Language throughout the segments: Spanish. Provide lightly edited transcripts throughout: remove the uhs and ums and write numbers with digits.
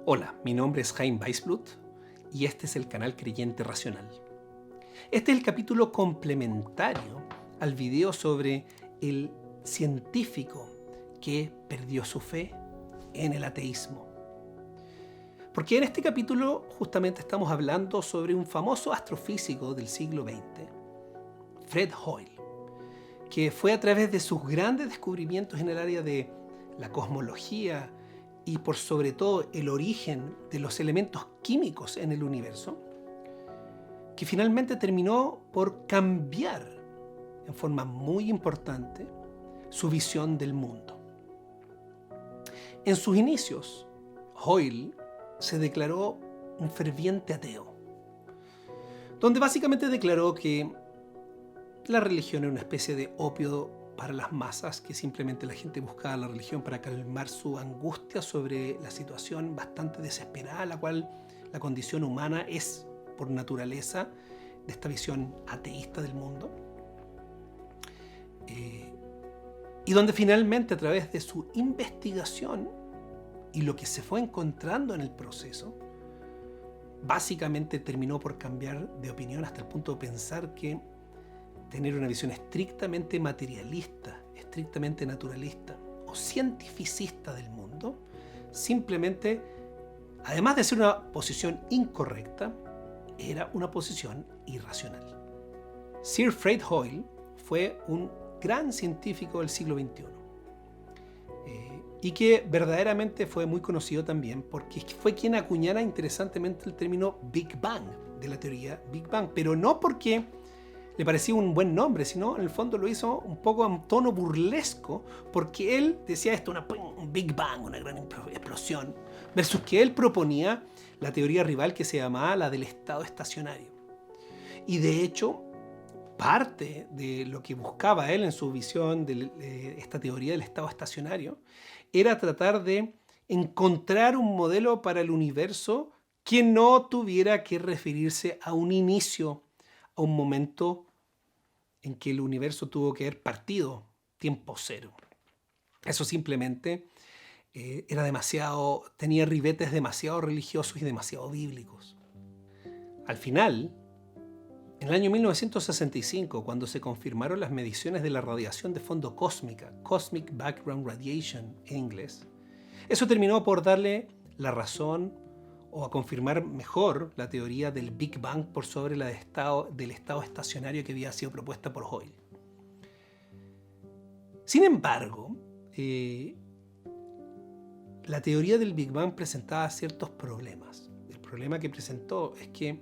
Hola, mi nombre es Chaim Weisblut y este es el canal Creyente Racional. Este es el capítulo complementario al video sobre el científico que perdió su fe en el ateísmo. Porque en este capítulo justamente estamos hablando sobre un famoso astrofísico del siglo XX, Fred Hoyle, que fue a través de sus grandes descubrimientos en el área de la cosmología y por sobre todo el origen de los elementos químicos en el universo, que finalmente terminó por cambiar en forma muy importante su visión del mundo. En sus inicios, Hoyle se declaró un ferviente ateo, donde básicamente declaró que la religión era una especie de opio para las masas, que simplemente la gente buscaba la religión para calmar su angustia sobre la situación bastante desesperada, la cual la condición humana es por naturaleza de esta visión ateísta del mundo. Y donde finalmente a través de su investigación y lo que se fue encontrando en el proceso, básicamente terminó por cambiar de opinión hasta el punto de pensar que tener una visión estrictamente materialista, estrictamente naturalista o cientificista del mundo, simplemente, además de ser una posición incorrecta, era una posición irracional. Sir Fred Hoyle fue un gran científico del siglo XXI y que verdaderamente fue muy conocido también porque fue quien acuñara interesantemente el término Big Bang, de la teoría Big Bang, pero no porque le parecía un buen nombre, sino en el fondo lo hizo un poco en tono burlesco, porque él decía esto, un Big Bang, una gran explosión, versus que él proponía la teoría rival que se llamaba la del estado estacionario. Y de hecho, parte de lo que buscaba él en su visión de esta teoría del estado estacionario era tratar de encontrar un modelo para el universo que no tuviera que referirse a un inicio, a un momento en que el universo tuvo que haber partido, tiempo cero. Eso simplemente era demasiado, tenía ribetes demasiado religiosos y demasiado bíblicos. Al final, en el año 1965, cuando se confirmaron las mediciones de la radiación de fondo cósmica, Cosmic Background Radiation en inglés, eso terminó por darle la razón o a confirmar mejor la teoría del Big Bang por sobre la del estado estacionario que había sido propuesta por Hoyle. Sin embargo, la teoría del Big Bang presentaba ciertos problemas. El problema que presentó es que,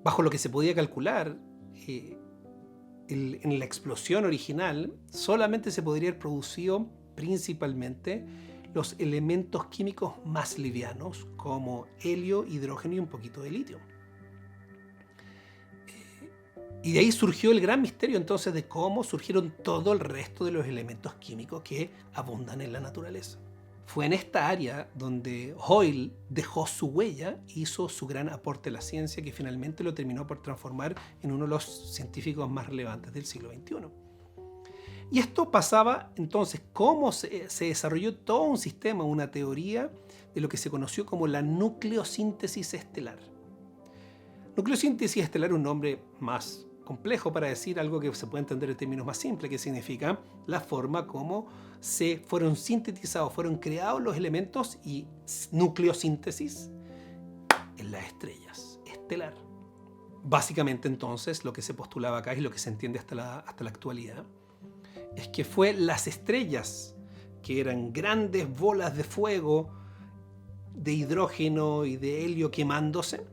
bajo lo que se podía calcular, en la explosión original solamente se podría haber producido principalmente los elementos químicos más livianos, como helio, hidrógeno y un poquito de litio. Y de ahí surgió el gran misterio entonces de cómo surgieron todo el resto de los elementos químicos que abundan en la naturaleza. Fue en esta área donde Hoyle dejó su huella, hizo su gran aporte a la ciencia, que finalmente lo terminó por transformar en uno de los científicos más relevantes del siglo XXI. Y esto pasaba entonces, cómo se desarrolló todo un sistema, una teoría de lo que se conoció como la nucleosíntesis estelar. Nucleosíntesis estelar es un nombre más complejo para decir algo que se puede entender en términos más simples, que significa la forma como se fueron sintetizados, fueron creados los elementos y nucleosíntesis en las estrellas, estelar. Básicamente entonces lo que se postulaba acá y lo que se entiende hasta la actualidad es que fue las estrellas, que eran grandes bolas de fuego, de hidrógeno y de helio quemándose,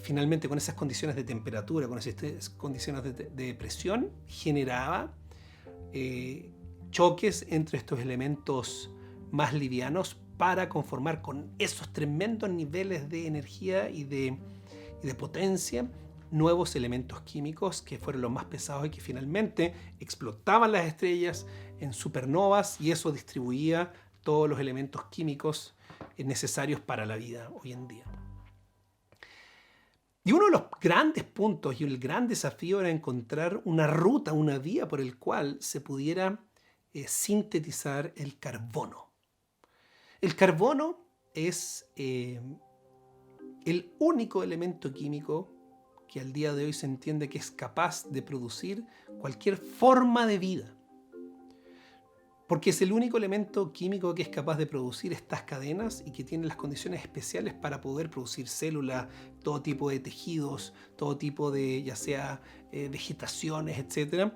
finalmente con esas condiciones de temperatura, con esas condiciones de presión, generaba choques entre estos elementos más livianos para conformar con esos tremendos niveles de energía y de potencia nuevos elementos químicos que fueron los más pesados y que finalmente explotaban las estrellas en supernovas, y eso distribuía todos los elementos químicos necesarios para la vida hoy en día. Y uno de los grandes puntos y el gran desafío era encontrar una ruta, una vía por el cual se pudiera sintetizar el carbono. El carbono es el único elemento químico que al día de hoy se entiende que es capaz de producir cualquier forma de vida. Porque es el único elemento químico que es capaz de producir estas cadenas y que tiene las condiciones especiales para poder producir células, todo tipo de tejidos, todo tipo de, ya sea vegetaciones, etc.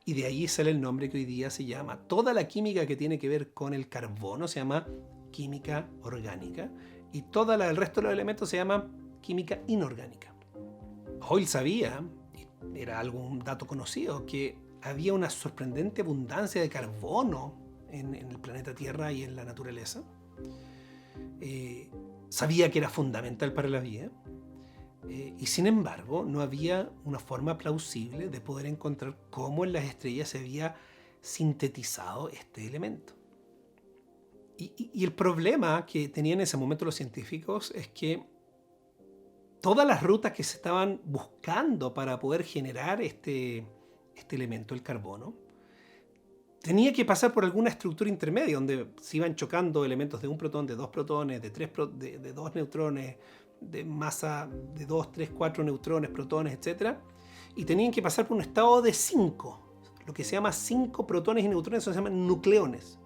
Y de ahí sale el nombre que hoy día se llama, toda la química que tiene que ver con el carbono se llama química orgánica y el resto de los elementos se llama química inorgánica. Hoyle sabía, era algún dato conocido, que había una sorprendente abundancia de carbono en el planeta Tierra y en la naturaleza. Sabía que era fundamental para la vida. Y sin embargo, no había una forma plausible de poder encontrar cómo en las estrellas se había sintetizado este elemento. Y el problema que tenían en ese momento los científicos es que todas las rutas que se estaban buscando para poder generar este elemento, el carbono, tenía que pasar por alguna estructura intermedia donde se iban chocando elementos de un protón, de dos protones, de dos neutrones, de masa de 2, 3, 4 neutrones, protones, etc. Y tenían que pasar por un estado de 5, lo que se llama 5 protones y neutrones, eso se llaman nucleones.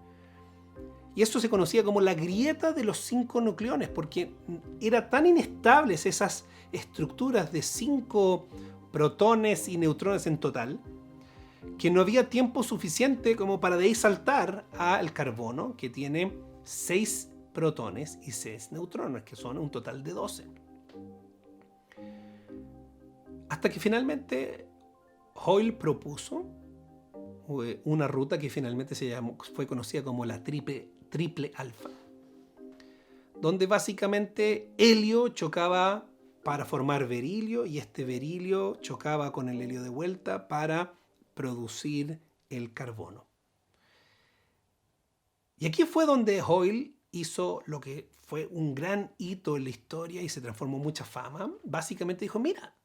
Y eso se conocía como la grieta de los 5 nucleones, porque eran tan inestables esas estructuras de 5 protones y neutrones en total, que no había tiempo suficiente como para de ahí saltar al carbono, que tiene 6 protones y 6 neutrones, que son un total de 12. Hasta que finalmente Hoyle propuso una ruta que finalmente fue conocida como la triple alfa, donde básicamente helio chocaba para formar berilio y este berilio chocaba con el helio de vuelta para producir el carbono. Y aquí fue donde Hoyle hizo lo que fue un gran hito en la historia y se transformó en mucha fama. Básicamente dijo, mira,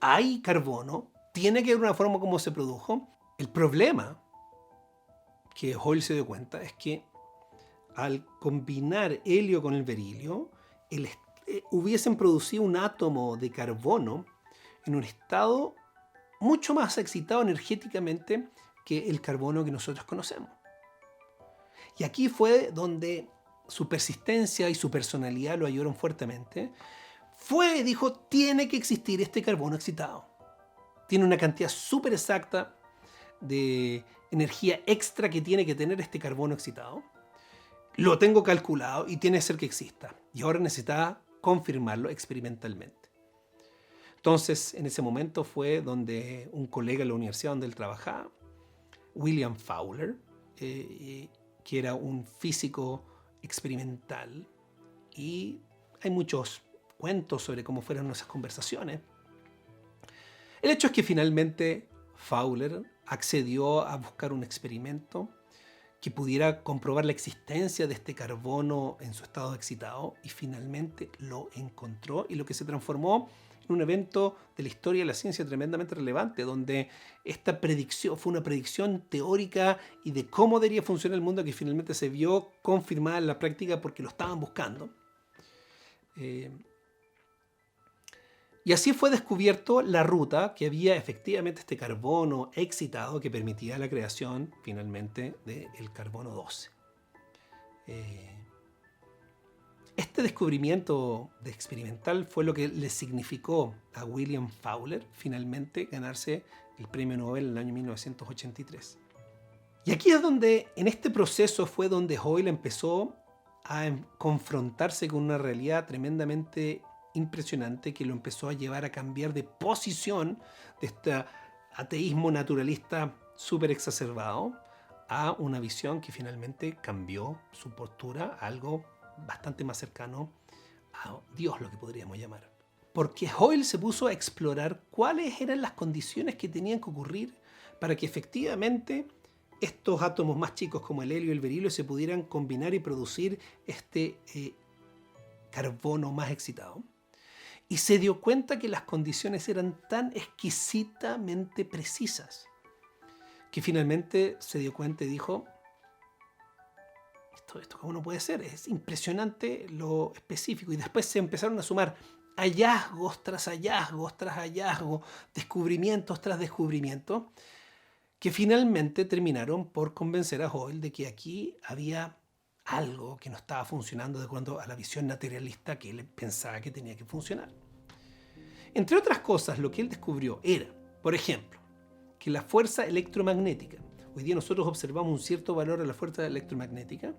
hay carbono, tiene que haber una forma como se produjo. El problema que Hoyle se dio cuenta es que al combinar helio con el berilio, hubiesen producido un átomo de carbono en un estado mucho más excitado energéticamente que el carbono que nosotros conocemos. Y aquí fue donde su persistencia y su personalidad lo ayudaron fuertemente. Dijo, tiene que existir este carbono excitado. Tiene una cantidad súper exacta de energía extra que tiene que tener este carbono excitado. Lo tengo calculado y tiene que ser que exista. Y ahora necesitaba confirmarlo experimentalmente. Entonces, en ese momento fue donde un colega de la universidad donde él trabajaba, William Fowler, que era un físico experimental, y hay muchos cuentos sobre cómo fueron esas conversaciones. El hecho es que finalmente Fowler accedió a buscar un experimento que pudiera comprobar la existencia de este carbono en su estado excitado y finalmente lo encontró y lo que se transformó en un evento de la historia de la ciencia tremendamente relevante, donde esta predicción fue una predicción teórica y de cómo debería funcionar el mundo que finalmente se vio confirmada en la práctica porque lo estaban buscando. Y así fue descubierto la ruta que había efectivamente este carbono excitado que permitía la creación finalmente del carbono 12. Este descubrimiento experimental fue lo que le significó a William Fowler finalmente ganarse el premio Nobel en el año 1983. Y aquí es donde, en este proceso fue donde Hoyle empezó a confrontarse con una realidad tremendamente impresionante que lo empezó a llevar a cambiar de posición de este ateísmo naturalista súper exacerbado a una visión que finalmente cambió su postura a algo bastante más cercano a Dios, lo que podríamos llamar. Porque Hoyle se puso a explorar cuáles eran las condiciones que tenían que ocurrir para que efectivamente estos átomos más chicos como el helio y el berilio se pudieran combinar y producir este carbono más excitado. Y se dio cuenta que las condiciones eran tan exquisitamente precisas que finalmente se dio cuenta y dijo, ¿Esto cómo no puede ser? Es impresionante lo específico. Y después se empezaron a sumar hallazgos tras hallazgos tras hallazgos, descubrimientos tras descubrimientos, que finalmente terminaron por convencer a Hoyle de que aquí había algo que no estaba funcionando de acuerdo a la visión materialista que él pensaba que tenía que funcionar. Entre otras cosas, lo que él descubrió era, por ejemplo, que la fuerza electromagnética, hoy día nosotros observamos un cierto valor a la fuerza electromagnética,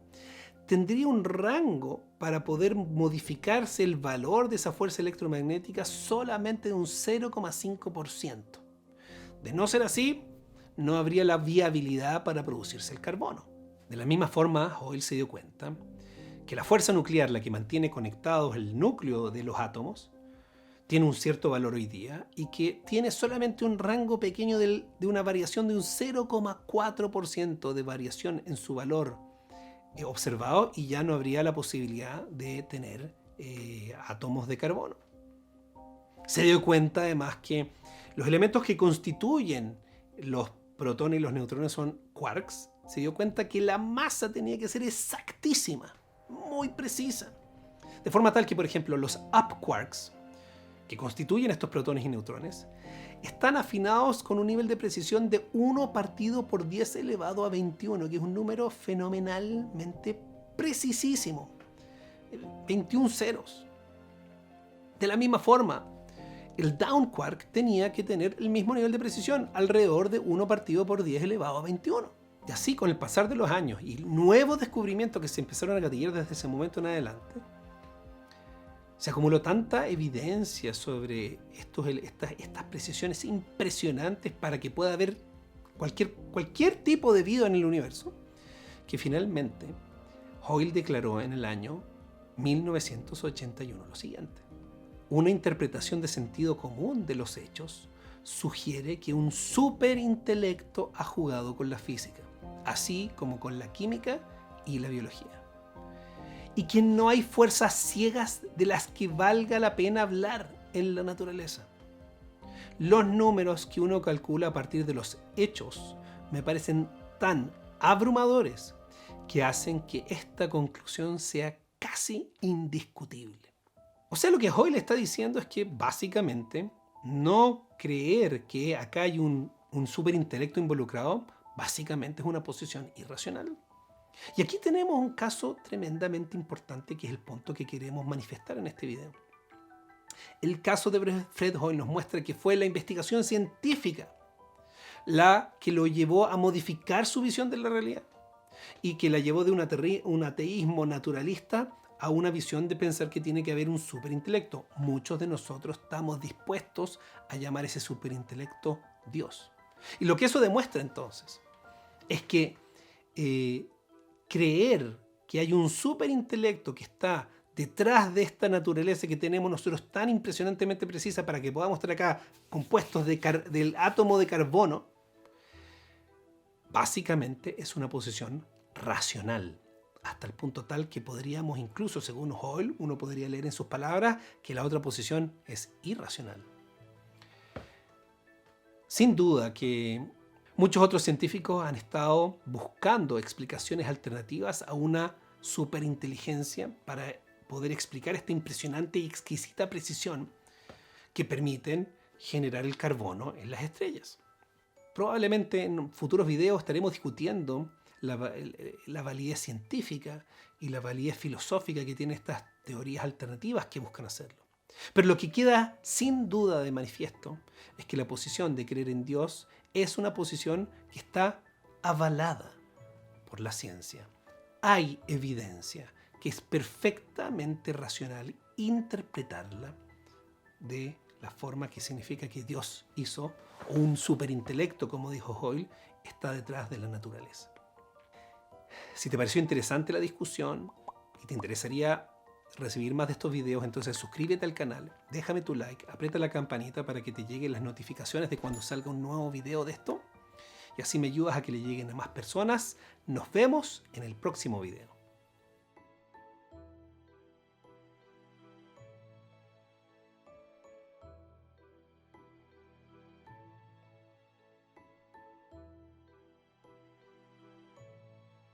tendría un rango para poder modificarse el valor de esa fuerza electromagnética solamente de un 0,5%. De no ser así, no habría la viabilidad para producirse el carbono. De la misma forma, Hoyle se dio cuenta que la fuerza nuclear, la que mantiene conectados el núcleo de los átomos, tiene un cierto valor hoy día y que tiene solamente un rango pequeño de una variación de un 0,4% de variación en su valor observado, y ya no habría la posibilidad de tener átomos de carbono. Se dio cuenta además que los elementos que constituyen los protones y los neutrones son quarks. Se dio cuenta que la masa tenía que ser exactísima, muy precisa. De forma tal que, por ejemplo, los up quarks, que constituyen estos protones y neutrones, están afinados con un nivel de precisión de 1 partido por 10 elevado a 21, que es un número fenomenalmente precisísimo. 21 ceros. De la misma forma, el down quark tenía que tener el mismo nivel de precisión, alrededor de 1 partido por 10 elevado a 21. Y así, con el pasar de los años y nuevos descubrimientos que se empezaron a gatillar desde ese momento en adelante, se acumuló tanta evidencia sobre estas precisiones impresionantes para que pueda haber cualquier tipo de vida en el universo, que finalmente Hoyle declaró en el año 1981 lo siguiente: una interpretación de sentido común de los hechos sugiere que un superintelecto ha jugado con la física, así como con la química y la biología, y que no hay fuerzas ciegas de las que valga la pena hablar en la naturaleza. Los números que uno calcula a partir de los hechos me parecen tan abrumadores que hacen que esta conclusión sea casi indiscutible. O sea, lo que Hoyle está diciendo es que básicamente no creer que acá hay un superintelecto involucrado, básicamente es una posición irracional. Y aquí tenemos un caso tremendamente importante, que es el punto que queremos manifestar en este video. El caso de Fred Hoyle nos muestra que fue la investigación científica la que lo llevó a modificar su visión de la realidad, y que la llevó de un ateísmo naturalista a una visión de pensar que tiene que haber un superintelecto. Muchos de nosotros estamos dispuestos a llamar ese superintelecto Dios. Y lo que eso demuestra entonces es que creer que hay un superintelecto que está detrás de esta naturaleza que tenemos nosotros tan impresionantemente precisa para que podamos estar acá compuestos del átomo de carbono, básicamente es una posición racional, hasta el punto tal que podríamos incluso, según Hoyle, uno podría leer en sus palabras que la otra posición es irracional. Sin duda que muchos otros científicos han estado buscando explicaciones alternativas a una superinteligencia para poder explicar esta impresionante y exquisita precisión que permiten generar el carbono en las estrellas. Probablemente en futuros videos estaremos discutiendo la validez científica y la validez filosófica que tienen estas teorías alternativas que buscan hacerlo. Pero lo que queda sin duda de manifiesto es que la posición de creer en Dios es una posición que está avalada por la ciencia. Hay evidencia que es perfectamente racional interpretarla de la forma que significa que Dios hizo, o un superintelecto, como dijo Hoyle, está detrás de la naturaleza. Si te pareció interesante la discusión y te interesaría recibir más de estos videos, entonces suscríbete al canal, déjame tu like, aprieta la campanita para que te lleguen las notificaciones de cuando salga un nuevo video de esto, y así me ayudas a que le lleguen a más personas. Nos vemos en el próximo video.